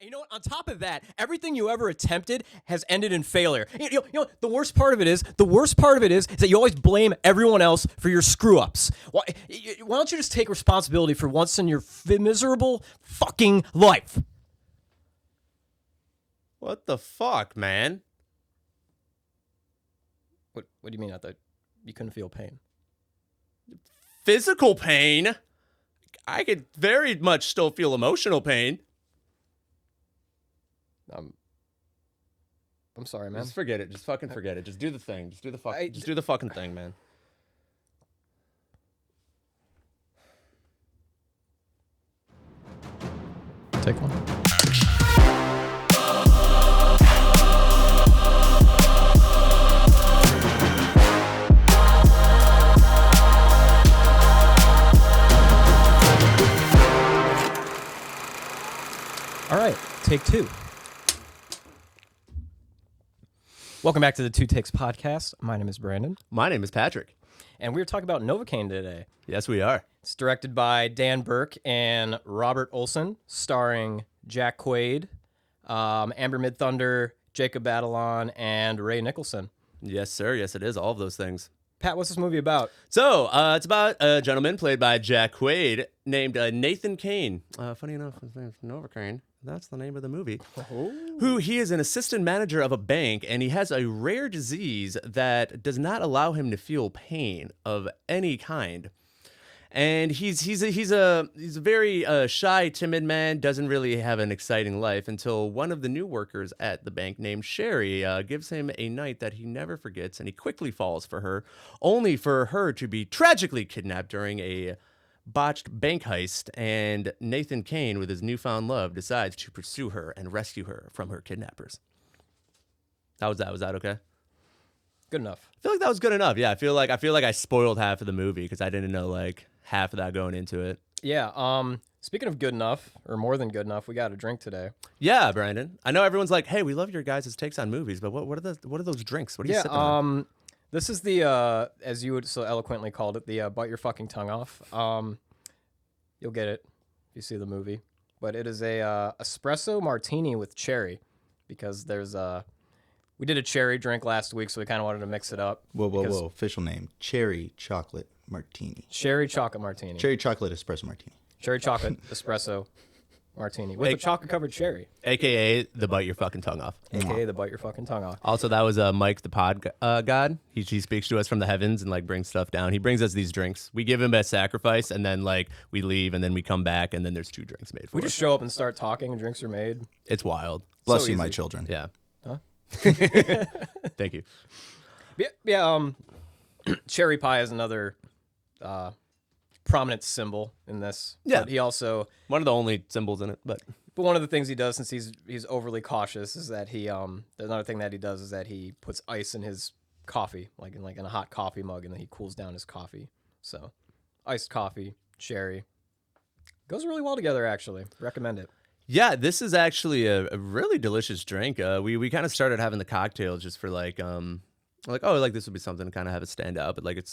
And you know what? On top of that, everything you ever attempted has ended in failure. You know, the worst part of it is that you always blame everyone else for your screw ups. Why don't you just take responsibility for once in your miserable fucking life? What the fuck, man? What do you mean? I thought you couldn't feel pain. Physical pain? I could very much still feel emotional pain. I'm sorry, man. Just forget it. Just fucking forget it. Just do the thing. Just do the fucking thing, man. Take one. All right, take two. Welcome back to the Two Takes podcast. My name is Brandon. My name is Patrick. And we're talking about NOVOCAINE today. Yes, we are. It's directed by Dan Berk and Robert Olsen, starring Jack Quade, Amber Midthunder, Jacob Batalon, and Ray Nicholson. Yes, sir. Yes, it is. All of those things. Pat, what's this movie about? So, it's about a gentleman played by Jack Quade named Nathan Kane. Funny enough, his name's NOVOCAINE. That's the name of the movie. Oh. Who he is an assistant manager of a bank, and he has a rare disease that does not allow him to feel pain of any kind. And he's a very shy, timid man. Doesn't really have an exciting life until one of the new workers at the bank named Sherry gives him a night that he never forgets, and he quickly falls for her, only for her to be tragically kidnapped during a botched bank heist, and Nathan Kane, with his newfound love, decides to pursue her and rescue her from her kidnappers. How was that? Was that okay? Good enough. I feel like that was good enough. Yeah, I feel like I spoiled half of the movie because I didn't know like half of that going into it. Yeah. Speaking of good enough, or more than good enough, we got a drink today. Yeah, Brandon. I know everyone's like, "Hey, we love your guys' takes on movies," but what are those drinks? What are you sipping on? This is the as you would so eloquently called it, the bite your fucking tongue off. You'll get it if you see the movie, but it is a espresso martini with cherry, because there's we did a cherry drink last week, so we kind of wanted to mix it up. Whoa. Official name, Cherry Chocolate Martini. Cherry chocolate martini. Cherry Chocolate Espresso Martini. Cherry chocolate espresso martini with a chocolate covered cherry. AKA the bite your fucking tongue off. AKA the bite your fucking tongue off. Also, that was Mike, the pod god. He speaks to us from the heavens and like brings stuff down. He brings us these drinks. We give him a sacrifice, and then like we leave, and then we come back, and then there's two drinks made for We us. just show up and start talking, and drinks are made. It's wild. Bless So you, my easy. children. Yeah. Huh? Thank you. Yeah. Cherry pie is another prominent symbol in this. Yeah. But he also, One of the only symbols in it, but one of the things he does, since he's overly cautious, is that he another thing that he does is that he puts ice in his coffee, like in a hot coffee mug, and then he cools down his coffee. So, iced coffee, cherry, goes really well together. Actually, recommend it. yeah, this is actually a really delicious drink. We kind of started having the cocktails just for like this would be something to kind of have it stand out, but like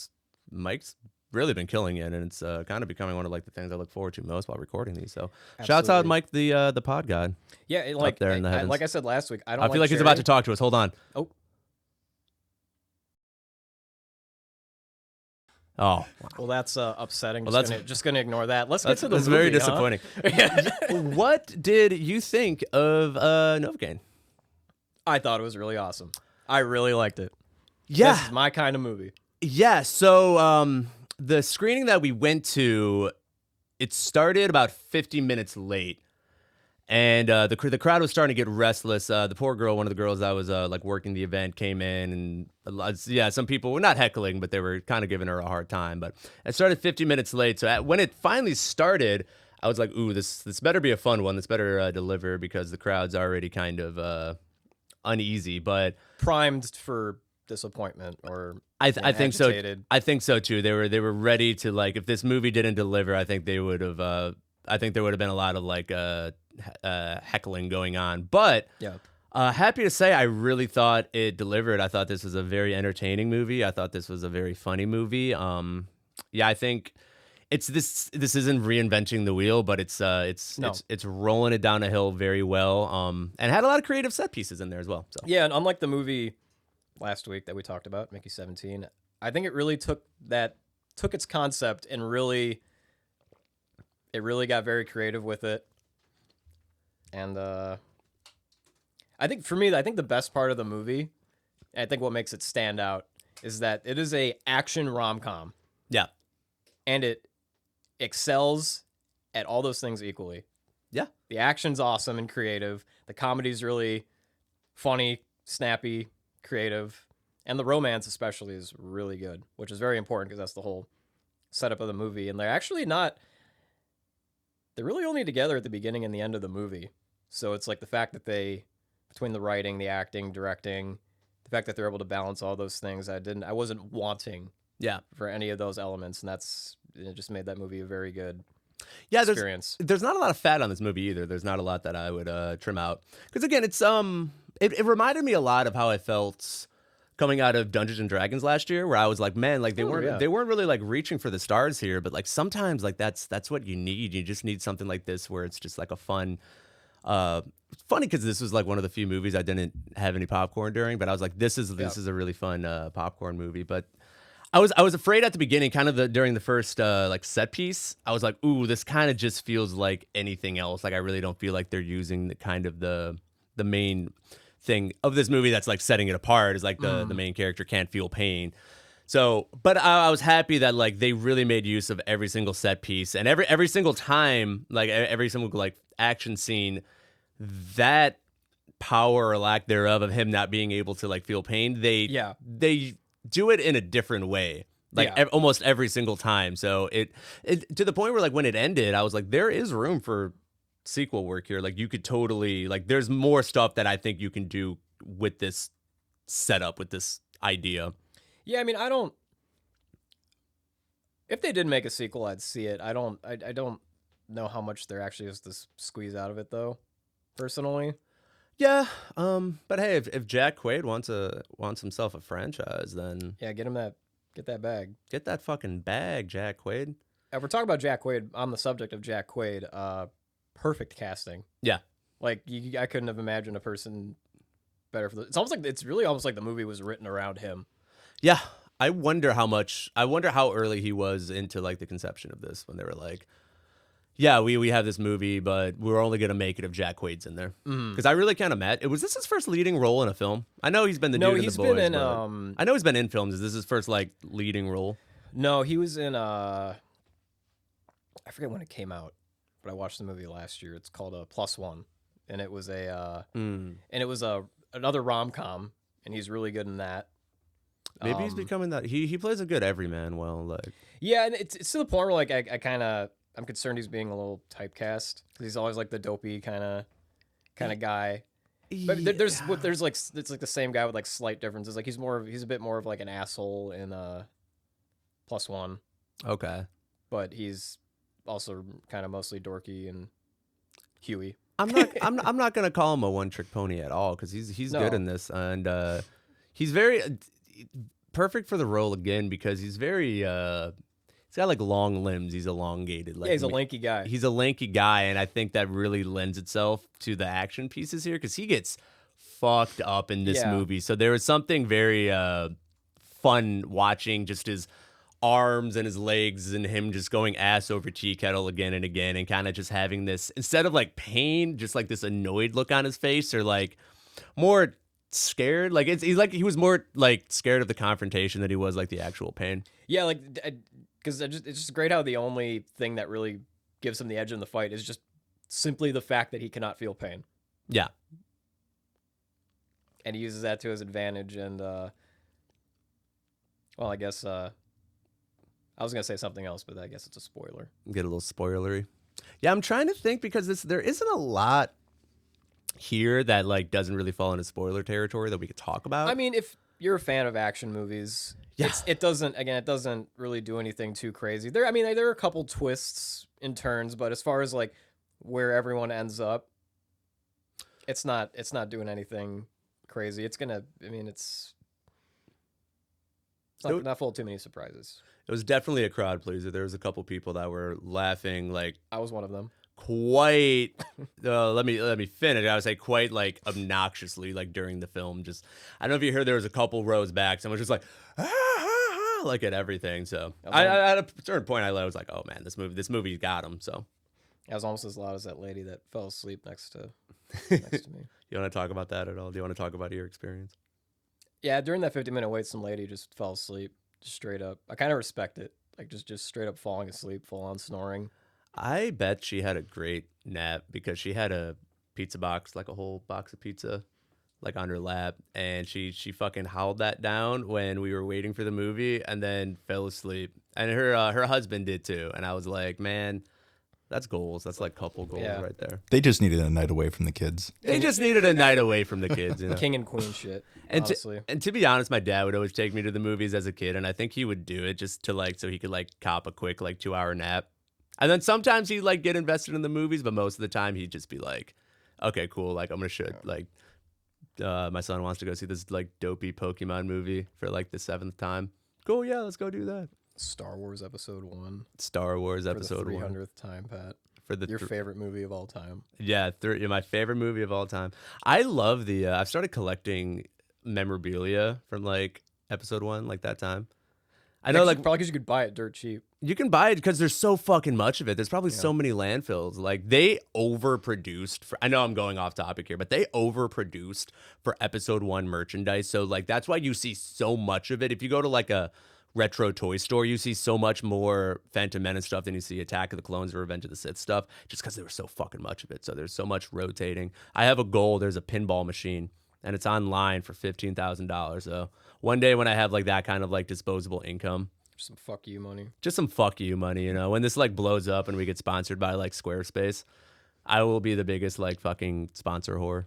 Mike's really been killing it, and it's kind of becoming one of like the things I look forward to most while recording these. So shouts out Mike, the pod god. Yeah, up there in the heavens. like I said last week, I feel like he's about to talk to us. Hold on. Oh, Well, that's upsetting. Well, Just gonna ignore that. Let's get to the that's movie. very disappointing. What did you think of NOVOCAINE? I thought it was really awesome. I really liked it. Yeah. This is my kind of movie. Yeah, so the screening that we went to, it started about 50 minutes late, and the crowd was starting to get restless. The poor girl, one of the girls that was like working the event, came in, and some people were not heckling, but they were kind of giving her a hard time. But it started 50 minutes late, so when it finally started, I was like, "Ooh, this better be a fun one. This better deliver," because the crowd's already kind of uneasy, but Primed for disappointment, or I think so. agitated. I think so too. They were ready to, like, if this movie didn't deliver, I think they would have. I think there would have been a lot of like heckling going on. But Yeah. happy to say, I really thought it delivered. I thought this was a very entertaining movie. I thought this was a very funny movie. Yeah, I think it's this isn't reinventing the wheel, but No. it's rolling it down a hill very well. And had a lot of creative set pieces in there as well. So Yeah, and unlike the movie last week that we talked about, Mickey 17, I think it really took its concept and really got very creative with it. And I think for me, I think the best part of the movie, and I think what makes it stand out, is that it is a action rom-com. yeah, And it excels at all those things equally. yeah. The action's awesome and creative. The comedy's really funny, snappy, creative. And the romance especially is really good, which is very important because that's the whole setup of the movie. And they're really only together at the beginning and the end of the movie. So it's like the fact that between the writing, the acting, directing, the fact that they're able to balance all those things, I wasn't wanting Yeah. for any of those elements, and it just made that movie a very good Yeah, experience. there's not a lot of fat on this movie either. There's not a lot that I would trim out. Because again, it's it reminded me a lot of how I felt coming out of Dungeons and Dragons last year, where I was like, man, like they weren't really like reaching for the stars here, but like sometimes like that's what you need. You just need something like this where it's just like a fun funny because this was like one of the few movies I didn't have any popcorn during, but I was like, this is a really fun popcorn movie. But I was afraid at the beginning, kind of during the first like set piece. I was like, ooh, this kind of just feels like anything else. Like I really don't feel like they're using the kind of the main thing of this movie that's like setting it apart is like the main character can't feel pain. So, but I was happy that like they really made use of every single set piece and every single time, like every single like action scene, that power or lack thereof of him not being able to like feel pain, they do it in a different way, like almost every single time. So it to the point where like when it ended, I was like, there is room for sequel work here. Like you could totally like, there's more stuff that I think you can do with this setup, with this idea. Yeah, I mean, if they did make a sequel, I'd see it. I don't know how much there actually is to squeeze out of it, though, personally. Yeah, but hey, if Jack Quade wants himself a franchise, then Yeah, get that bag. Get that fucking bag, Jack Quade. If we're talking about Jack Quade, on the subject of Jack Quade, perfect casting. Yeah, Like I couldn't have imagined a person better for this. It's really almost like the movie was written around him. yeah. I wonder how early he was into like the conception of this when they were like, yeah, we have this movie, but we're only gonna make it if Jack Quade's in there. Because I really can't imagine. Was this his first leading role in a film? I know he's been the dude in The Boys. I know he's been in films. Is this his first like leading role? No, he was in I forget when it came out, but I watched the movie last year. It's called Plus One, and it was another rom-com, and he's really good in that. Maybe he's becoming that. He plays a good everyman well. Like yeah, and it's to the point where like I'm concerned he's being a little typecast because he's always like the dopey kind of guy. But there's like it's like the same guy with like slight differences. Like he's a bit more of like an asshole in Plus One. Okay. But he's also kind of mostly dorky and Huey. I'm not gonna call him a one-trick pony at all because he's good in this, and he's very perfect for the role again because he's very he's got like long limbs. He's elongated. Like, yeah, he's a lanky guy. He's a lanky guy, and I think that really lends itself to the action pieces here because he gets fucked up in this movie. So there was something very fun watching just his arms and his legs and him just going ass over tea kettle again and again and kind of just having this, instead of like pain, just like this annoyed look on his face or like more scared. Like he's like he was more like scared of the confrontation than he was like the actual pain. Yeah, like because it's just great how the only thing that really gives him the edge in the fight is just simply the fact that he cannot feel pain. Yeah. And he uses that to his advantage. And well, I guess I was gonna say something else, but I guess it's a spoiler. Get a little spoilery. Yeah, I'm trying to think because there isn't a lot here that like doesn't really fall into spoiler territory that we could talk about. I mean, if you're a fan of action movies, it doesn't really do anything too crazy. There are a couple twists and turns, but as far as like where everyone ends up, it's not doing anything crazy. It's not full of too many surprises. It was definitely a crowd pleaser. There was a couple people that were laughing like I was one of them. quite. Let me finish. I would say quite like obnoxiously like during the film. Just I don't know if you heard there was a couple rows back. Someone was just like like at everything. So I at a certain point I was like, oh man, this movie got him. So I was almost as loud as that lady that fell asleep next to me. you want to talk about that at all? Do you want to talk about your experience? Yeah, during that 50-minute wait, some lady just fell asleep, just straight up. I kind of respect it, like just straight up falling asleep, full on snoring. I bet she had a great nap because she had a pizza box, like a whole box of pizza, like on her lap, and she fucking howled that down when we were waiting for the movie, and then fell asleep. And her husband did too. And I was like, man, that's goals. That's like couple goals Yeah. right there. They just needed a night away from the kids. They just needed a night away from the kids, you know. King and queen shit, And honestly. to be honest, my dad would always take me to the movies as a kid, and I think he would do it just to like so he could like cop a quick like 2-hour nap. And then sometimes he'd like get invested in the movies, but most of the time he'd just be like, okay, cool, like I'm gonna show like my son wants to go see this like dopey Pokemon movie for like the 7th time. Cool, yeah, let's go do that. Star Wars Episode 1. Star Wars For Episode the 1. 300th time, Pat. For the Your favorite movie of all time. Yeah, my favorite movie of all time. I love the I've started collecting memorabilia from like Episode 1, like that time. I know, like, probably because you could buy it dirt cheap. you can buy it because there's so fucking much of it. There's probably so many landfills. Like, they overproduced for, I know I'm going off topic here, but they overproduced for Episode 1 merchandise. So, like, that's why you see so much of it. If you go to, like, a retro toy store, you see so much more Phantom Menace stuff than you see Attack of the Clones or Revenge of the Sith stuff, just because there was so fucking much of it. So, there's so much rotating. I have a goal. There's a pinball machine, and it's online for $15,000. So, one day when I have, like, that kind of, like, disposable income, Some fuck you money. just some fuck you money, you know. When this like blows up and we get sponsored by like Squarespace, I will be the biggest like fucking sponsor whore.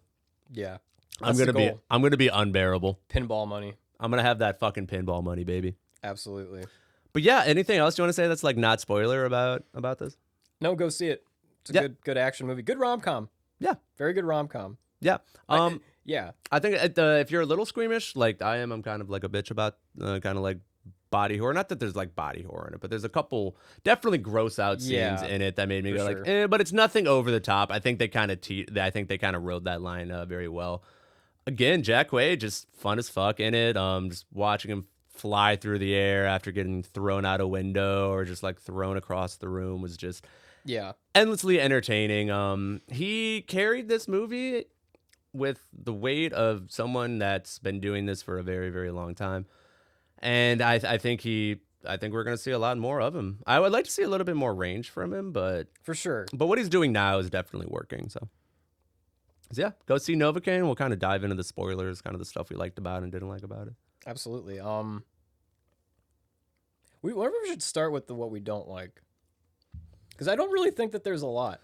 Yeah. I'm That's the gonna be goal. unbearable. Pinball money. I'm gonna have that fucking pinball money, baby. Absolutely. But yeah, anything else you want to say that's like not spoiler about this? No, go see it. It's a Yeah. good action movie. Good rom-com. Yeah, Very good rom-com. yeah. Yeah. I think if you're a little squeamish, like I am, I'm kind of like a bitch about kind of like body horror. Not that there's like body horror in it, but there's a couple definitely gross out scenes Yeah, in it that made me for go sure. like, but it's nothing over the top. I think they kind of rode that line very well. Again, Jack Quaid just fun as fuck in it. Just watching him fly through the air after getting thrown out a window or just like thrown across the room was just Yeah. endlessly entertaining. He carried this movie with the weight of someone that's been doing this for a very, very long time. And I think we're going to see a lot more of him. I would like to see a little bit more range from him, but For sure. what he's doing now is definitely working. So yeah, go see NOVOCAINE. We'll kind of dive into the spoilers, kind of the stuff we liked about and didn't like about it. Absolutely. We wonder if we should start with what we don't like. Because I don't really think that there's a lot.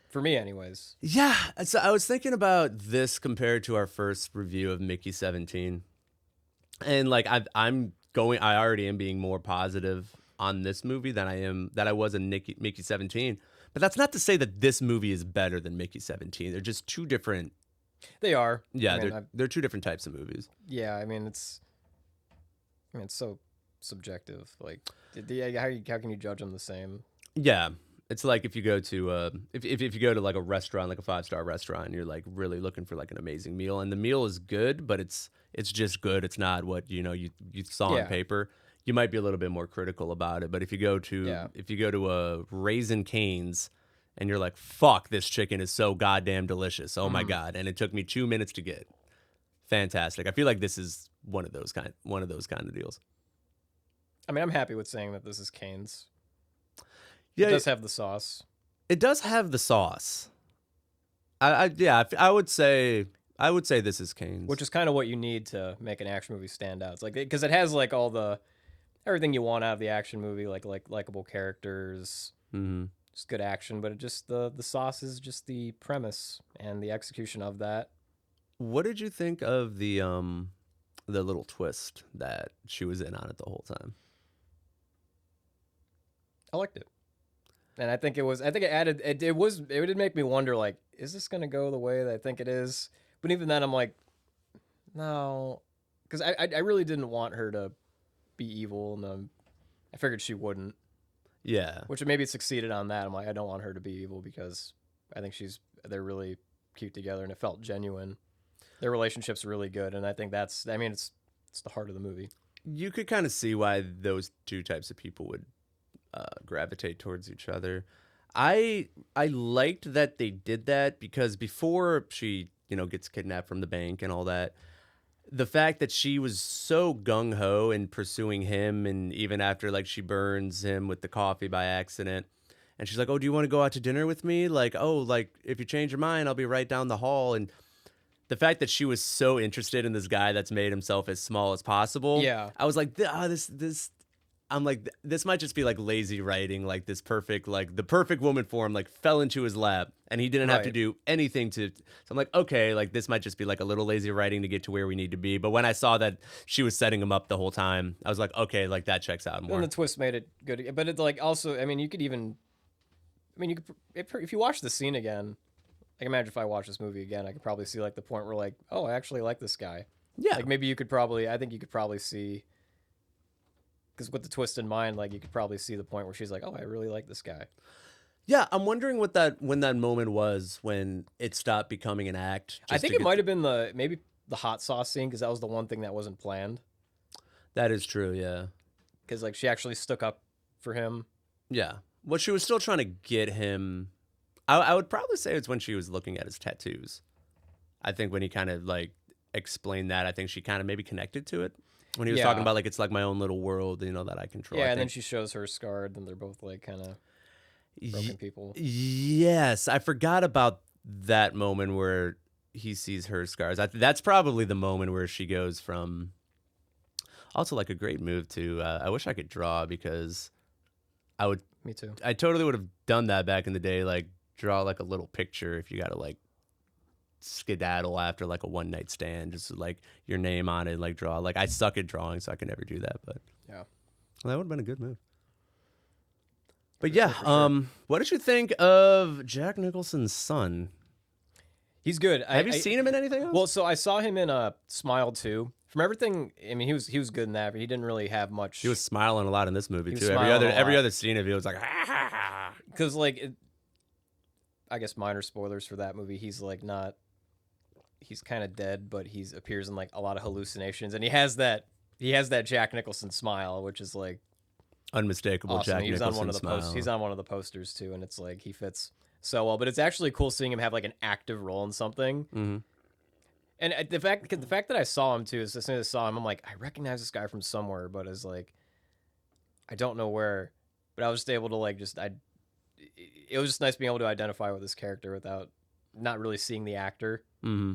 For me, anyways. Yeah, so I was thinking about this compared to our first review of Mickey 17. And like I already am being more positive on this movie than I was in Mickey 17. But that's not to say that this movie is better than Mickey 17. They're just two different. They are. Yeah, I mean, they're two different types of movies. yeah, I mean, it's so subjective. Like, how can you judge them the same? Yeah, it's like if you go to if you go to like a restaurant, like a 5-star restaurant, and you're like really looking for like an amazing meal, and the meal is good, but it's just good. It's not what you saw Yeah. on paper. You might be a little bit more critical about it. But if you go to a Raising Cane's and you're like, fuck, this chicken is so goddamn delicious. Oh my God. And it took me 2 minutes to get. Fantastic. I feel like this is one of those kind of deals. I mean, I'm happy with saying that this is Cane's. Yeah, It does have the sauce. it does have the sauce. I would say this is Cane's. Which is kind of what you need to make an action movie stand out. It's like, because it has like everything you want out of the action movie, like likable characters, just good action, but it just the sauce is just the premise and the execution of that. What did you think of the little twist that she was in on it the whole time? I liked it. And I think it added, it did make me wonder, like, is this going to go the way that I think it is? But even then I'm like, no, because I really didn't want her to be evil in the I figured she wouldn't, Yeah. which maybe it succeeded on that. I'm like, I don't want her to be evil because I think they're really cute together and it felt genuine. Their relationship's really good, and I think it's the heart of the movie. You could kind of see why those two types of people would gravitate towards each other. I liked that they did that because before she, gets kidnapped from the bank and all that, the fact that she was so gung ho in pursuing him, and even after like she burns him with the coffee by accident, and she's like, "Oh, do you want to go out to dinner with me? Like, oh, like if you change your mind, I'll be right down the hall." And the fact that she was so interested in this guy that's made himself as small as possible, Yeah. I was like, I'm like, this might just be like lazy writing, like this perfect, like the perfect woman for him, like fell into his lap and he didn't have to Right. do anything to. So I'm like, okay, like this might just be like a little lazy writing to get to where we need to be. But when I saw that she was setting him up the whole time, I was like, okay, like that checks out more. And the twist made it good, but it like also, I mean, you could even, I mean, you could if you watch the scene again, like imagine if I watch this movie again, I could probably see like the point where like, oh, I actually like this guy. Yeah. Like maybe I think you could probably see, because with the twist in mind, like you could probably see the point where she's like, oh, I really like this guy. Yeah, I'm wondering when that moment was when it stopped becoming an act. I think it might have been maybe the hot sauce scene, because that was the one thing that wasn't planned. That is true, yeah. Because like she actually stuck up for him. Yeah. Well, she was still trying to get him. I would probably say it's when she was looking at his tattoos. I think when he kind of like explained that, I think she kind of maybe connected to it. When he was talking about like it's like my own little world, that I control. Yeah, I and then think. she shows her scarred, and they're both like kind of broken people. Yes, I forgot about that moment where he sees her scars. That's probably the moment where she goes from. Also, like a great move to. I wish I could draw because I would. Me too. I totally would have done that back in the day. Like draw like a little picture if you got to like skedaddle after like a one night stand, just like your name on it, like draw. Like I suck at drawing, so I can never do that. But Yeah. well, that would have been a good move. But For yeah, sure, for sure. what did you think of Jack Nicholson's son? He's good. Have you seen him in anything else? Well, so I saw him in Smile 2. From everything, I mean, he was good in that, but he didn't really have much. He was smiling a lot in this movie He was too. smiling a Every lot. other scene of it was like, Because like, I guess minor spoilers for that movie. He's like not. He's kind of dead, but he appears in like a lot of hallucinations, and he has that Jack Nicholson smile, which is like unmistakable awesome. Jack He was Nicholson on one of the smile. He's on one of the posters too, and it's like he fits so well. But it's actually cool seeing him have like an active role in something. Mm-hmm. And the fact that I saw him too is as soon as I saw him, I'm like, I recognize this guy from somewhere, but it's like I don't know where. But I was just able to like it was just nice being able to identify with this character without not really seeing the actor. Mm-hmm.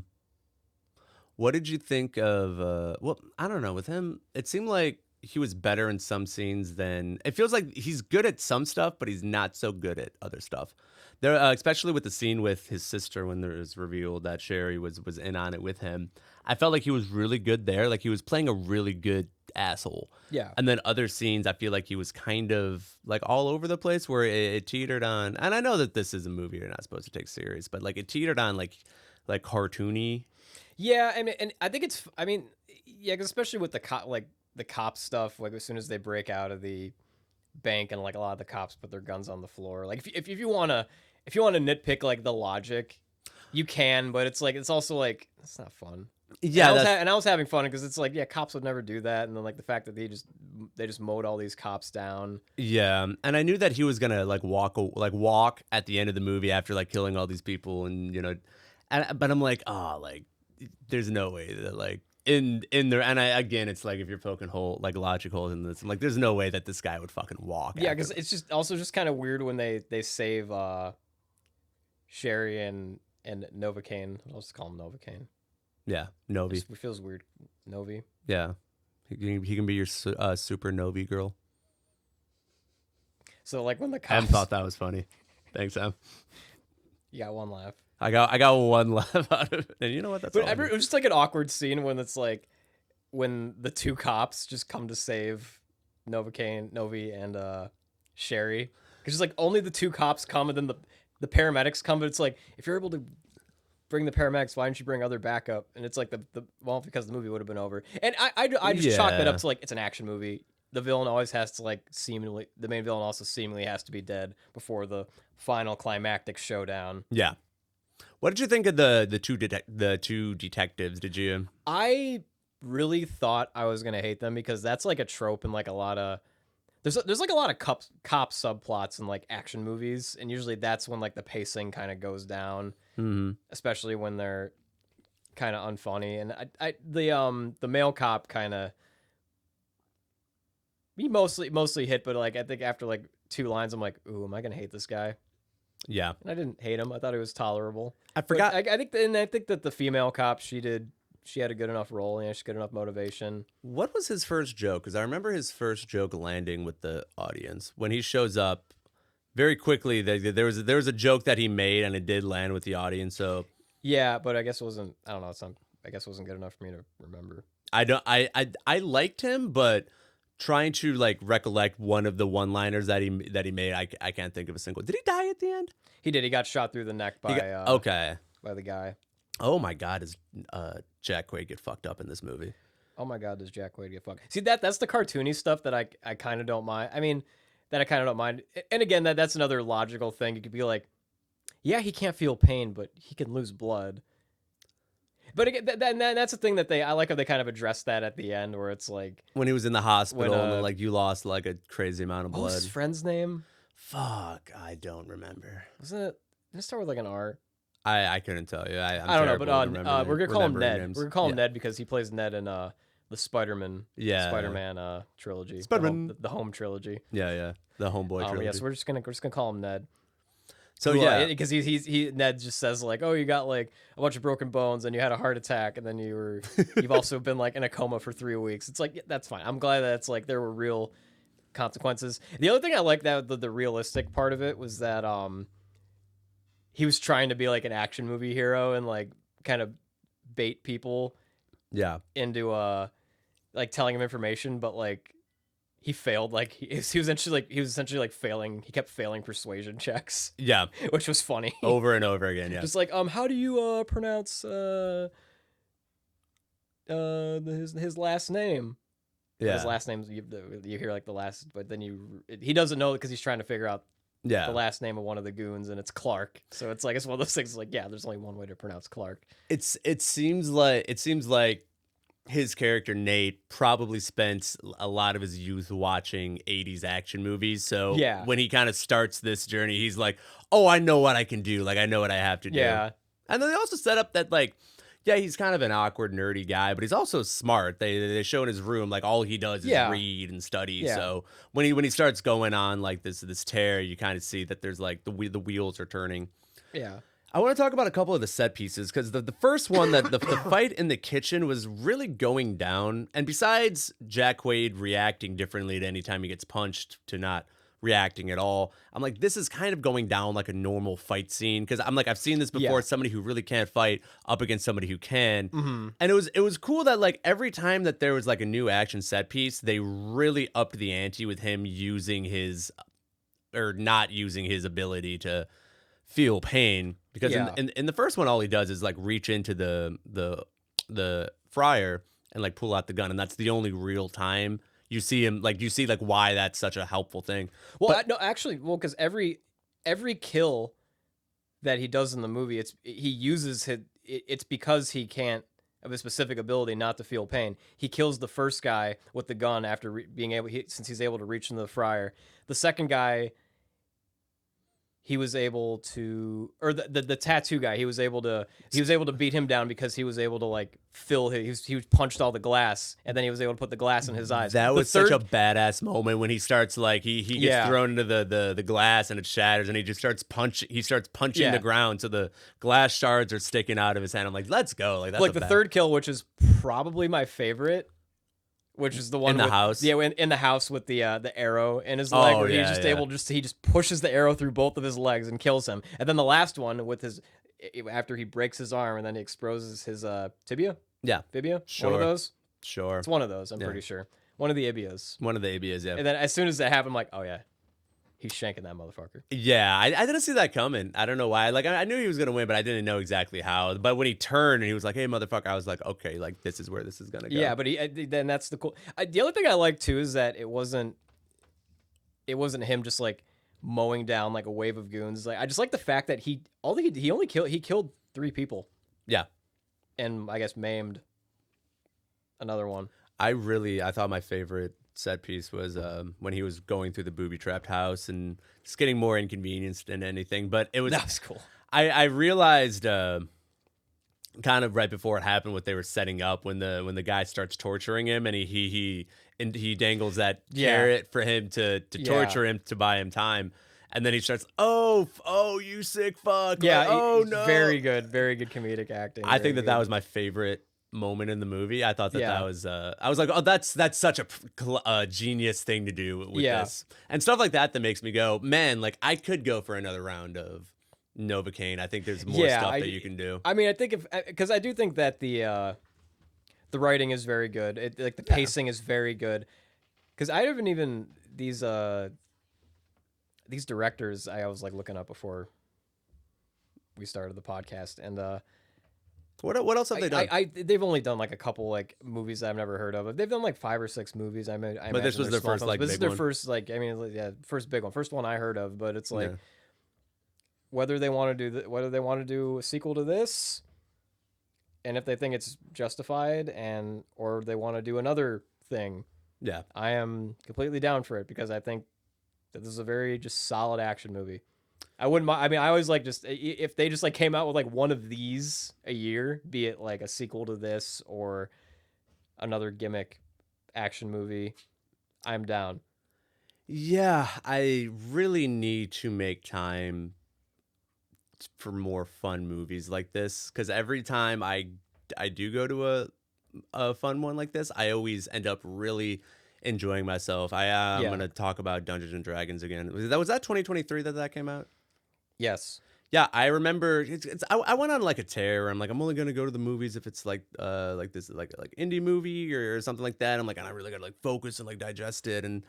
What did you think of? Well, I don't know. With him, it seemed like he was better in some scenes than. It feels like he's good at some stuff, but he's not so good at other stuff. There, especially with the scene with his sister when there was revealed that Sherry was in on it with him. I felt like he was really good there. Like he was playing a really good asshole. Yeah. And then other scenes, I feel like he was kind of like all over the place where it teetered on. And I know that this is a movie you're not supposed to take serious, but like it teetered on like cartoony. Yeah, and I think it's. I mean, yeah, 'cause especially with the cop stuff. Like as soon as they break out of the bank and like a lot of the cops put their guns on the floor. Like if you wanna nitpick like the logic, you can, but it's like it's also like it's not fun. Yeah, and I was having fun because it's like yeah, cops would never do that, and then like the fact that they just mowed all these cops down. yeah, and I knew that he was gonna like walk at the end of the movie after like killing all these people, and but I'm like, oh, like there's no way that like in there, and again, it's like if you're poking logic holes in this, I'm like, there's no way that this guy would fucking walk. Yeah, because it's just also just kind of weird when they save Sherry and NOVOCAINE. I'll just call him NOVOCAINE. Yeah, Novi. It feels weird. Novi. Yeah, he can be your super Novi girl. So like when the Em cops, thought that was funny. Thanks, Em. you got one laugh. I got one laugh out of it, and you know what? That's But all. it was just like an awkward scene when it's like when the two cops just come to save Novi and Sherry. Because it's like only the two cops come and then the paramedics come, but it's like if you're able to bring the paramedics, why didn't you bring other backup? And it's like because the movie would have been over. And I just chalk that up Yeah. to like it's an action movie. the villain always has to like seemingly the main villain also seemingly has to be dead before the final climactic showdown. Yeah. What did you think of the two detectives? Did you? I really thought I was gonna hate them because that's like a trope in like a lot of there's like a lot of cop subplots in like action movies, and usually that's when like the pacing kind of goes down, especially when they're kind of unfunny. And the male cop kind of he mostly hit, but like I think after like 2 lines, I'm like, ooh, am I gonna hate this guy? Yeah. And I didn't hate him. I thought it was tolerable. I forgot. But I think that the female cop she had a good enough role. She had good enough motivation. What was his first joke? Because I remember his first joke landing with the audience when he shows up. Very quickly, there was a joke that he made, and it did land with the audience. So Yeah, but I guess it wasn't. I don't know. I guess it wasn't good enough for me to remember. I liked him, but trying to like recollect one of the one-liners that he made, I can't think of a single. Did he die at the end? He did. He got shot through the neck by okay. by the guy. Oh my God, does Jack Quaid get fucked up in this movie? Oh my God, does Jack Quaid get fucked? See that's the cartoony stuff that I kind of don't mind. I mean, that I kind of don't mind. And again, that's another logical thing. You could be like, yeah, he can't feel pain, but he can lose blood. But again, that's the thing that I like how they kind of address that at the end, where it's like When he was in the hospital When, and then, like you lost like a crazy amount of what was blood. his friend's name? Fuck, I don't remember. Wasn't it? Did it start with like an R? I couldn't tell you. I don't know, but we're gonna call him Ned. Names. We're gonna call him Ned because he plays Ned in the Spider-Man trilogy, Spider-Man. the home trilogy. Yeah, the Homeboy trilogy. Yeah, so we're just gonna call him Ned. So yeah, because Ned just says like, oh, you got like a bunch of broken bones and you had a heart attack and then you've also been like in a coma for 3 weeks. It's like, yeah, that's fine. I'm glad that it's like there were real consequences. The other thing I like that the realistic part of it was that he was trying to be like an action movie hero and like kind of bait people into like telling him information, but like he failed. Like he was essentially like failing. He kept failing persuasion checks. Yeah, which was funny over and over again. Yeah, just like how do you pronounce his last name? Yeah, his last name you hear like the last, but then he doesn't know because he's trying to figure out the last name of one of the goons, and it's Clark. So it's like it's one of those things like, yeah, there's only one way to pronounce Clark. It seems like his character Nate probably spent a lot of his youth watching 80s action movies. So when he kind of starts this journey, he's like, oh, I know what I can do. Like, I know what I have to do. Yeah. And then they also set up that, like, yeah, he's kind of an awkward, nerdy guy, but he's also smart. They show in his room, like, all he does is read and study. Yeah. So when he starts going on, like, this tear, you kind of see that there's, like, the wheels are turning. Yeah. I want to talk about a couple of the set pieces because the first one, that the fight in the kitchen was really going down. And besides Jack Quaid reacting differently at any time he gets punched to not reacting at all, I'm like, this is kind of going down like a normal fight scene because I'm like, I've seen this before. Somebody who really can't fight up against somebody who can. Mm-hmm. And it was cool that like every time that there was like a new action set piece, they really upped the ante with him using his or not using his ability to feel pain. Because in the first one, all he does is like reach into the fryer and like pull out the gun, and that's the only real time you see him. Like you see like why that's such a helpful thing. Well, because every kill that he does in the movie, he uses it's because he can't have a specific ability not to feel pain. He kills the first guy with the gun after since he's able to reach into the fryer. The second guy, he was able to, or the tattoo guy, he was able to beat him down because he was able to like he punched all the glass, and then he was able to put the glass in his eyes. That was such a badass moment when he starts like he gets thrown into the glass and it shatters, and he just starts punching the ground, so the glass shards are sticking out of his hand. I'm like, let's go. Like that's like the third kill, which is probably my favorite. Which is the one in the house? Yeah, in the house with the arrow in his leg, where he's just able he just pushes the arrow through both of his legs and kills him. And then the last one with after he breaks his arm and then he exposes his tibia. Yeah, fibia. Sure. One of those. Sure, it's one of those. I'm pretty sure. One of the ibias. One of the ibias. Yeah. And then as soon as that happened, I'm like, oh yeah, He's shanking that motherfucker. Yeah, I didn't see that coming. I don't know why. Like, I knew he was gonna win, but I didn't know exactly how. But when he turned and he was like, "Hey, motherfucker," I was like, "Okay, like this is where this is gonna go." Yeah, but then that's the cool. The other thing I like too is that it wasn't him just like mowing down like a wave of goons. Like I just like the fact that he killed 3 people yeah. and I guess maimed another one. I thought my favorite set piece was when he was going through the booby-trapped house and just getting more inconvenienced than anything. But it was That was cool. I realized kind of right before it happened what they were setting up when the guy starts torturing him and he dangles that carrot for him to torture him to buy him time. And then he starts, oh, you sick fuck. Yeah, like, oh no. very good comedic acting. I think that was my favorite moment in the movie. I thought that was I was like, oh, that's such a genius thing to do with this and stuff like that makes me go, man, like I could go for another round of NOVOCAINE. I think there's more stuff that you can do. I mean, I think because I do think that the writing is very good. Like the pacing is very good. Because I haven't even these directors I was like looking up before we started the podcast and What else have they done? They've only done like a couple like movies that I've never heard of. They've done like 5 or 6 movies. But this was their first like this is big their one. first like first big one, first one I heard of. But it's like whether they want to do a sequel to this, and if they think it's justified, or they want to do another thing. Yeah, I am completely down for it because I think that this is a very just solid action movie. I wouldn't mind. I mean, I always like just if they just like came out with like one of these a year, be it like a sequel to this or another gimmick action movie, I'm down. Yeah, I really need to make time for more fun movies like this because every time I do go to a fun one like this, I always end up really enjoying myself. I'm gonna talk about Dungeons and Dragons again. Was that 2023 that came out? Yes. Yeah, I remember. I went on like a tear. Where I'm like, I'm only gonna go to the movies if it's like this like indie movie or something like that. I'm like, and I really gotta like focus and like digest it and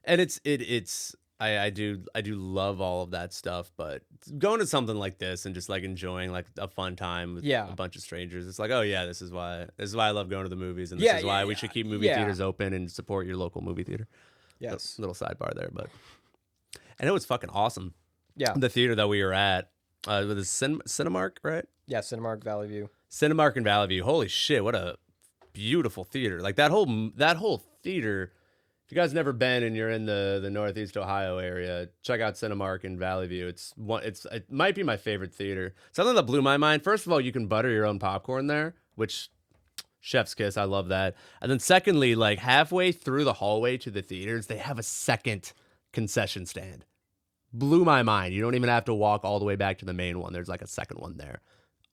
it's I do love all of that stuff, but going to something like this and just like enjoying like a fun time with a bunch of strangers, it's like, oh yeah, this is why I love going to the movies, and this is why we should keep movie theaters open and support your local movie theater. Yes, little sidebar there, but and it was fucking awesome. Yeah, the theater that we were at with the Cinemark, right? Yeah, Cinemark Valley View. Cinemark in Valley View. Holy shit, what a beautiful theater! Like that whole theater. If you guys never been and you're in the Northeast Ohio area, check out Cinemark in Valley View. It might be my favorite theater. Something that blew my mind. First of all, you can butter your own popcorn there, which chef's kiss. I love that. And then secondly, like halfway through the hallway to the theaters, they have a second concession stand. Blew my mind. You don't even have to walk all the way back to the main one. There's like a second one there.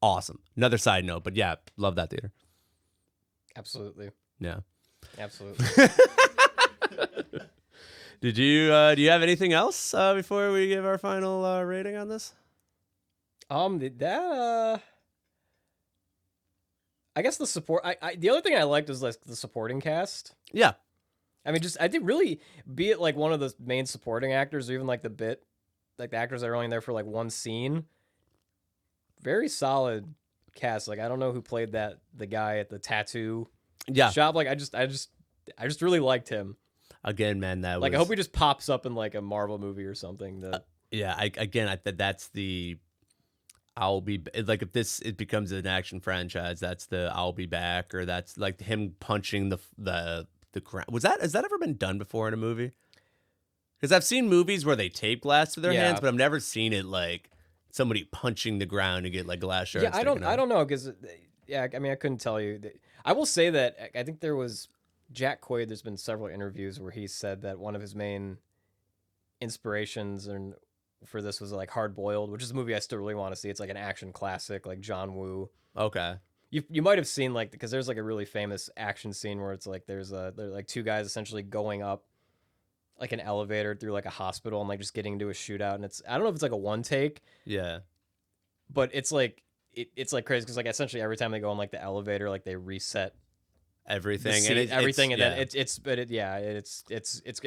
Awesome. Another side note, but yeah, love that theater. Absolutely. Yeah. Absolutely. Do you have anything else before we give our final rating on this? I guess the support. The other thing I liked is like the supporting cast. Yeah. I mean, I think really, be it like one of the main supporting actors or even like the actors that are only there for like one scene. Very solid cast. Like I don't know who played the guy at the tattoo shop. Like I just really liked him. Again, man, that like I hope he just pops up in like a Marvel movie or something. That's the I'll be like if it becomes an action franchise, that's the I'll be back, or that's like him punching the ground. Has that ever been done before in a movie? Because I've seen movies where they tape glass to their hands, but I've never seen it like somebody punching the ground to get like glass shards. Yeah, I don't know because I mean I couldn't tell you. I will say that I think there was Jack Quade. There's been several interviews where he said that one of his main inspirations for this was like Hard Boiled, which is a movie I still really want to see. It's like an action classic, like John Woo. Okay. You might have seen like because there's like a really famous action scene where it's like they're like 2 guys essentially going up like an elevator through like a hospital and like just getting into a shootout, and I don't know if it's like a one take. Yeah. But it's like it's like crazy because like essentially every time they go on like the elevator, like they reset everything and then it's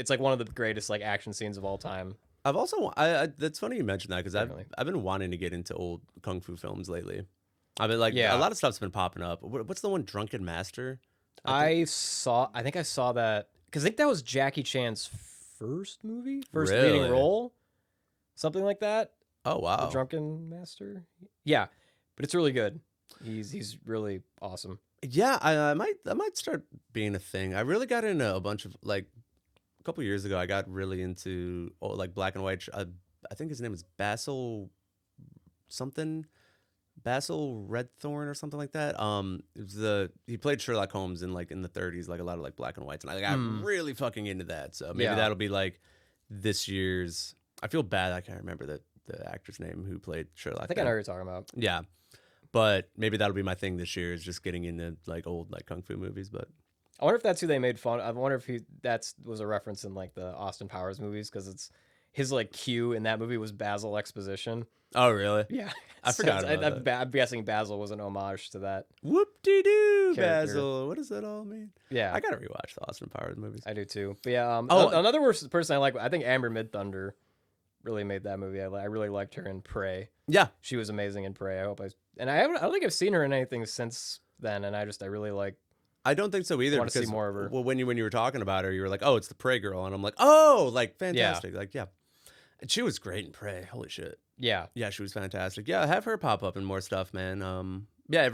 like one of the greatest like action scenes of all time. I've also that's funny you mentioned that because Definitely. I've been wanting to get into old kung fu films lately. I've been like a Yeah. lot of stuff's been popping up. What's the one Drunken Master? I think I think I saw that because I think that was Jackie Chan's first movie, first leading Really? role, something like that. Oh The wow. Drunken Master. Yeah, but it's really good. He's really awesome. Yeah, I might start being a thing. I really got into a bunch of like a couple years ago. I got really into like black and white. I think his name is Basil something. Basil Redthorn or something like that. It was he played Sherlock Holmes in the 30s, like a lot of like black and whites, and I got really fucking into that. So maybe Yeah. that'll be like this year's. I feel bad I can't remember the actor's name who played Sherlock. I think I know what you're talking about. Yeah, but maybe that'll be my thing this year is just getting into like old like kung fu movies. But I wonder if that's who they made fun. I wonder if that was a reference in like the Austin Powers movies because it's his like cue in that movie was Basil exposition. oh really? Yeah, I forgot about that. I'm guessing Basil was an homage to that. Whoop-de-doo, Character. Basil. What does that all mean? Yeah, I gotta rewatch the Austin Powers movies. I do too. But yeah, Oh. another person I like. I think Amber Midthunder really made that movie. I really liked her in Prey. Yeah, She was amazing in Prey. I don't think I've seen her in anything since then. And I really like. I don't think so either. wanna see Because more of her. Well, when you were talking about her, you were like, "Oh, it's the Prey girl," and I'm like, "Oh, like fantastic!" Like, yeah, and she was great in Prey. Holy shit, Yeah, yeah, she was fantastic. Yeah, have her pop up in more stuff, man. Yeah,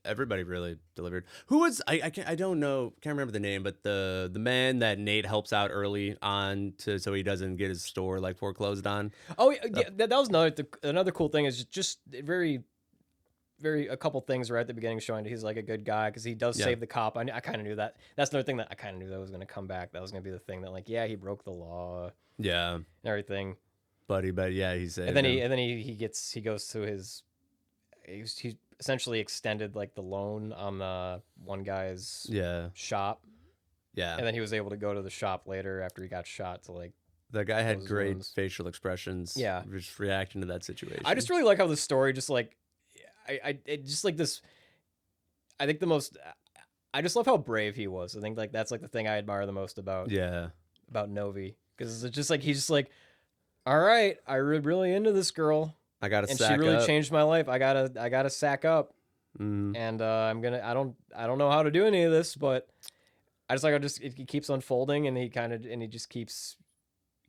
everybody really delivered. Who was I don't know, can't remember the name, but the man that Nate helps out early on so he doesn't get his store like foreclosed on. Oh yeah, that was another cool thing is just very, very a couple things right at the beginning showing that he's like a good guy because he does Yeah. save the cop. I kind of knew that. That's another thing that I kind of knew that was going to come back. That was going to be the thing that like yeah he broke the law Yeah, and everything. but yeah, he saved And then him. he goes to his he essentially extended like the loan on the one guy's Yeah, shop, yeah. and then he was able to go to the shop later after he got shot to like. That guy had those great wounds. facial expressions. Yeah. Just reacting to that situation. I just really like how the story just like it just like this. I think the most. I just love how brave he was. I think like that's like the thing I admire the most about Novi because it's just like he's just like, all right, really into this girl, I gotta and sack she really up. changed my life. I gotta sack up, Mhm. and I don't know how to do any of this, but I just like it keeps unfolding, and he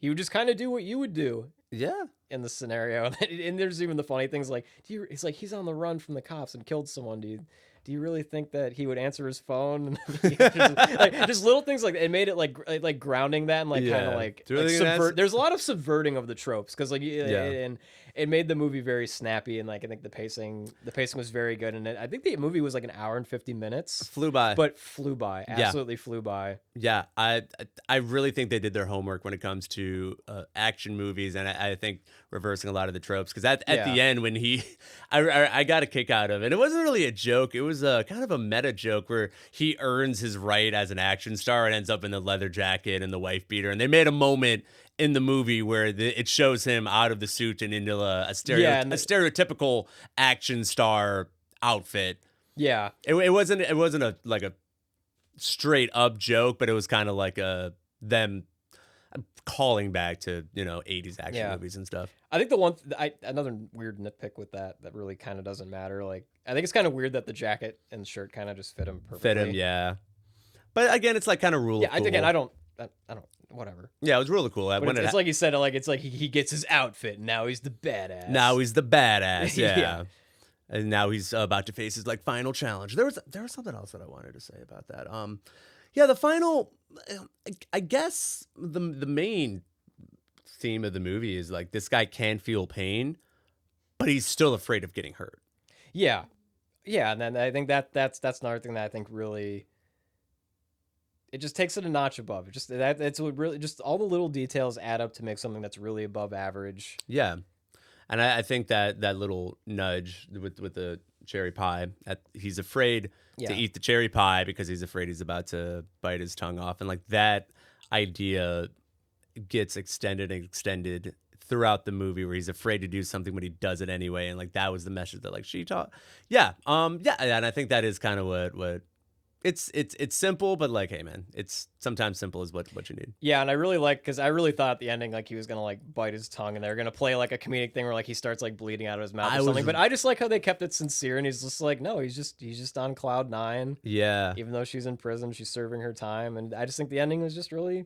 would just kind of do what you would do Yeah. in the scenario. And there's even the funny things like, he's like, he's on the run from the cops and killed someone. Do you really think that he would answer his phone? Just little things like it made it like grounding that and like kind of Yeah. like, Do you really think that's- there's a lot of subverting of the tropes because and it made the movie very snappy and like I think the pacing was very good and I think the movie was like an hour and 50 minutes, Flew by. but flew by, absolutely flew by. Yeah, I really think they did their homework when it comes to action movies, and I think reversing a lot of the tropes. Because at the end, when I got a kick out of it. It wasn't really a joke. It was a kind of a meta joke where he earns his right as an action star and ends up in the leather jacket and the wife beater. And they made a moment in the movie where it shows him out of the suit and into a stereotypical action star outfit. Yeah, It wasn't a like a straight up joke, but it was kind of like them calling back to 80s action movies and stuff. I think another weird nitpick with that really kind of doesn't matter. Like I think it's kind of weird that the jacket and shirt kind of just fit him perfectly. Fit him, yeah. But again, it's like kind of rule. Yeah, of cool. again, I don't. Whatever. Yeah, it was really cool. But it's like you said. Like it's like he gets his outfit. And now he's the badass. Now he's the badass. Yeah. Yeah. And now he's about to face his like final challenge. There was something else that I wanted to say about that. Yeah, the final. I guess the main theme of the movie is like this guy can feel pain, but he's still afraid of getting hurt. Yeah, and then I think that's another thing that I think really. It just takes it a notch above. It's what really just all the little details add up to make something that's really above average. Yeah, and I think that little nudge with the cherry pie, he's afraid to eat the cherry pie because he's afraid he's about to bite his tongue off, and like that idea gets extended throughout the movie where he's afraid to do something but he does it anyway, and like that was the message that like she taught. And I think that is kind of what it's simple, but like, hey man, it's sometimes simple is what you need. Yeah, and I really like because I really thought at the ending like he was gonna like bite his tongue, and they're gonna play like a comedic thing where like he starts like bleeding out of his mouth or something. But I just like how they kept it sincere, and he's just like, no, he's just on cloud nine. Yeah. Even though she's in prison, she's serving her time, and I just think the ending was just really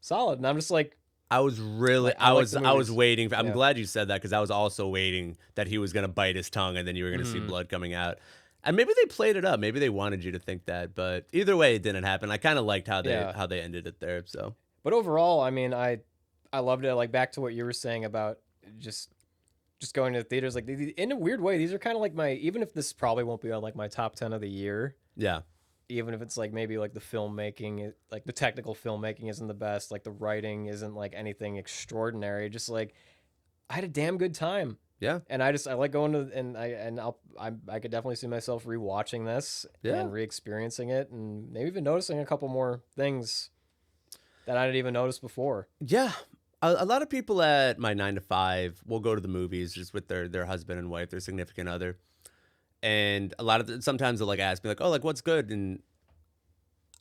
solid. And I'm just like, I was really, I like the I was movies. waiting. I'm Yeah. glad you said that because I was also waiting that he was gonna bite his tongue and then you were gonna see blood coming out. And maybe they played it up. Maybe they wanted you to think that, but either way, it didn't happen. I kind of liked how they ended it there. So, but overall, I mean, I loved it. Like back to what you were saying about just going to the theaters. Like in a weird way, these are kind of like my, even if this probably won't be on like my top 10 of the year. yeah, Even if it's like maybe like the filmmaking, like the technical filmmaking isn't the best, like the writing isn't like anything extraordinary. Just like I had a damn good time. yeah, And I like going to, and I could definitely see myself rewatching this Yeah. and re-experiencing it, and maybe even noticing a couple more things that I didn't even notice before. yeah. A lot of people at my 9 to 5 will go to the movies just with their husband and wife, their significant other, and a lot of sometimes they'll like ask me like, oh, like what's good, and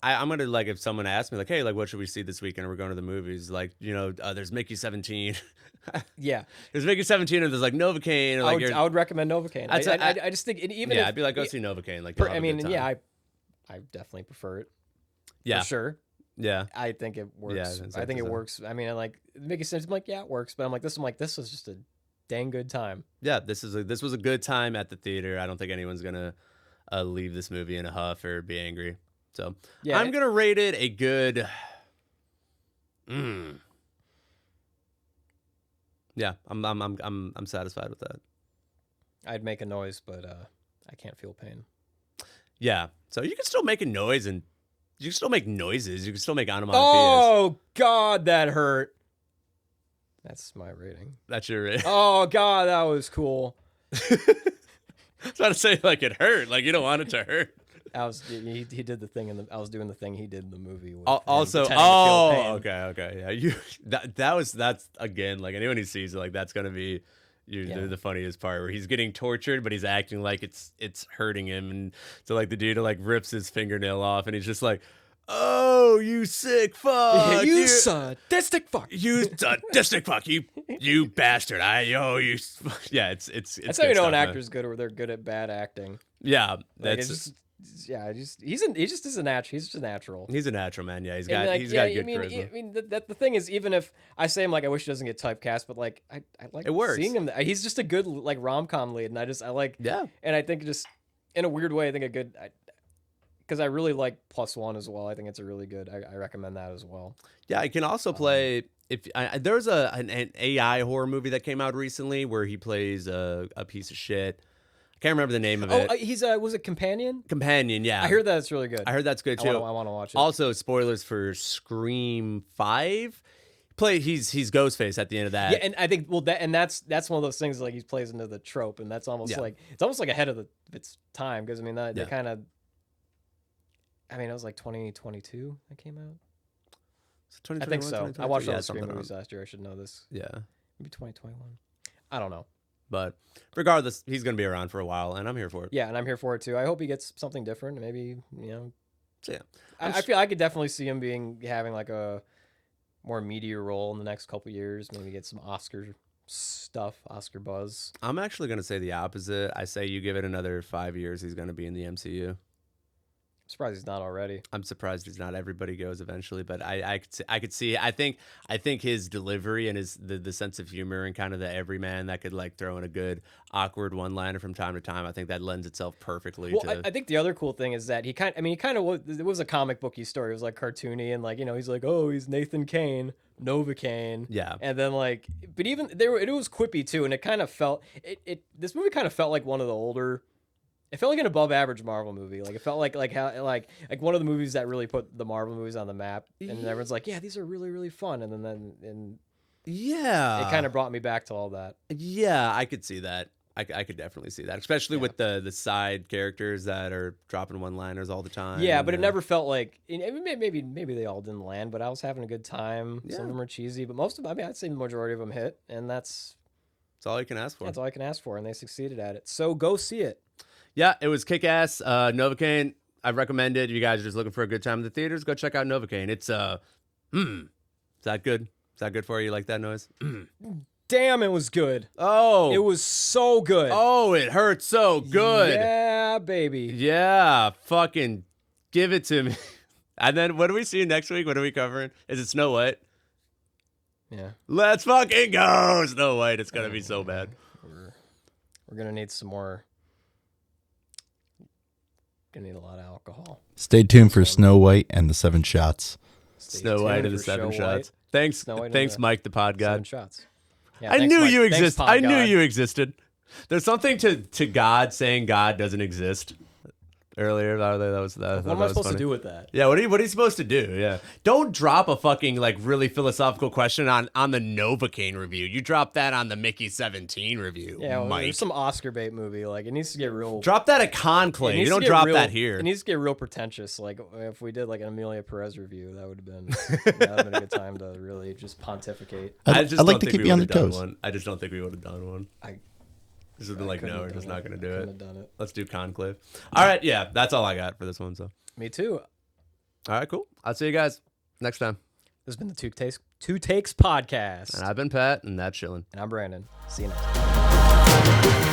I'm gonna like if someone asks me like, hey, like what should we see this weekend? We're going to the movies. Like there's Mickey 17. Yeah, There's Mickey 17, or there's like NOVOCAINE, or like I would recommend NOVOCAINE. I just think even yeah, if, I'd be like, go see NOVOCAINE. Like, I mean, yeah, I definitely prefer it. yeah, For sure. yeah, I think it works. Yeah, I think it so. works. I mean, like Mickey sense. I'm like, yeah, it works. But I'm like, this is just a dang good time. yeah. This was a good time at the theater. I don't think anyone's gonna leave this movie in a huff or be angry. So Yeah, I'm gonna rate it a good. Yeah, I'm satisfied with that. I'd make a noise, but I can't feel pain. Yeah, so you can still make a noise and you can still make noises. You can still make onomatopoeias. Oh God, that hurt. That's my rating. That's your rating. Oh God, that was cool. I was about to say like it hurt. Like you don't want it to hurt. He did the thing I was doing the thing he did in the movie. With Also, him pretending to feel pain. okay, yeah. That's again like anyone who sees it, like that's gonna be the funniest part where he's getting tortured, but he's acting like it's hurting him, and so like the dude like rips his fingernail off, and he's just like, "Oh, you sick fuck! You sadistic fuck! You sadistic fuck! You bastard! Yeah, it's That's how you know an actor's good, or they're good at bad acting. Yeah, Like, he's just is a natural. He's just a natural. He's a natural, man. Yeah, he's And, got like, good charisma. I mean, the thing is, even if I say him like I wish he doesn't get typecast, but like I like It works. seeing him. He's just a good like rom-com lead, and I like. Yeah. And I think just in a weird way, I think a good. Because I really like Plus One as well. I think it's a really good. I recommend that as well. Yeah, I can also play. If there's an AI horror movie that came out recently where he plays a piece of shit. I can't remember the name of it. He's was it Companion? Companion, yeah. I heard that it's really good. I heard that's good too. I want to watch it. Also, spoilers for Scream 5. He's Ghostface at the end of that. Yeah, and I think that's one of those things like he plays into the trope, and that's almost like it's almost like ahead of its time because I mean they kind of. I mean, it was like 2022 that came out. I think so. I watched all the Scream movies last year. I should know this. Yeah. Maybe 2021. I don't know. But regardless, he's going to be around for a while, and I'm here for it. Yeah, and I'm here for it too. I hope he gets something different. Maybe, So, yeah. I feel I could definitely see him having like a more meatier role in the next couple years. Maybe get some Oscar stuff, Oscar buzz. I'm actually going to say the opposite. I say you give it another 5 years, he's going to be in the MCU. I'm surprised he's not already. I'm surprised he's not. Everybody goes eventually, but I could see. I think his delivery and the sense of humor and kind of the everyman that could like throw in a good awkward one liner from time to time. I think that lends itself perfectly. Well, I think the other cool thing is that he kind of was. It was a comic booky story. It was like cartoony and like he's like, oh, he's Nathan Kane, NOVOCAINE. Yeah. And then like, but even it was quippy too, and it kind of felt this movie kind of felt like one of the older. It felt like an above average Marvel movie. Like it felt like one of the movies that really put the Marvel movies on the map. And everyone's like, yeah, these are really, really fun. And then yeah, it kind of brought me back to all that. Yeah, I could see that. I could definitely see that, especially with the side characters that are dropping one-liners all the time. Yeah, but it never felt like maybe they all didn't land, but I was having a good time. Yeah. Some of them are cheesy, but most of them, I mean, I'd say the majority of them hit, and that's all you can ask for. That's all I can ask for, and they succeeded at it. So go see it. Yeah, it was kick-ass. NOVOCAINE, I recommend it. If you guys are just looking for a good time in the theaters, go check out NOVOCAINE. It's Is that good? Is that good for you? You like that noise? Damn, it was good. Oh, It was so good. oh, it hurts so good. Yeah, baby. Yeah, fucking give it to me. And then what do we see next week? What are we covering? Is it Snow White? Yeah. Let's fucking go, Snow White. It's gonna be so bad. We're gonna need some more. Gonna need a lot of alcohol. Stay tuned for Snow White and the 7 shots. Stay Snow White tuned and the for 7 Show shots. White. Thanks, Snow White and thanks, the Mike, the pod 7 god. shots. Yeah, I thanks, knew Mike. you Thanks, exist. pod I knew god. you existed. There's something to God saying God doesn't exist. Earlier, that was that. What am I supposed to do with that? Yeah, what are you supposed to do? Yeah, don't drop a fucking like really philosophical question on the NOVOCAINE review. You drop that on the Mickey 17 review. Yeah, well, Mike. there's some Oscar bait movie. Like it needs to get real. Drop that at it Conclave. needs You to don't get drop real- that here. It needs to get real pretentious. Like if we did like an Amelia Perez review, that would have been a good time to really just pontificate. I'd just like don't to think keep we you on would've the done toes. one. I just don't think we would have done one. Just would have been like, no, we're just not gonna do Couldn't it. have done it. Let's do Conclave. All right, yeah, that's all I got for this one. So, Me too. all right, cool. I'll see you guys next time. This has been the Two Takes podcast, And I've been Pat, and that's chilling. and I'm Brandon. See you next time.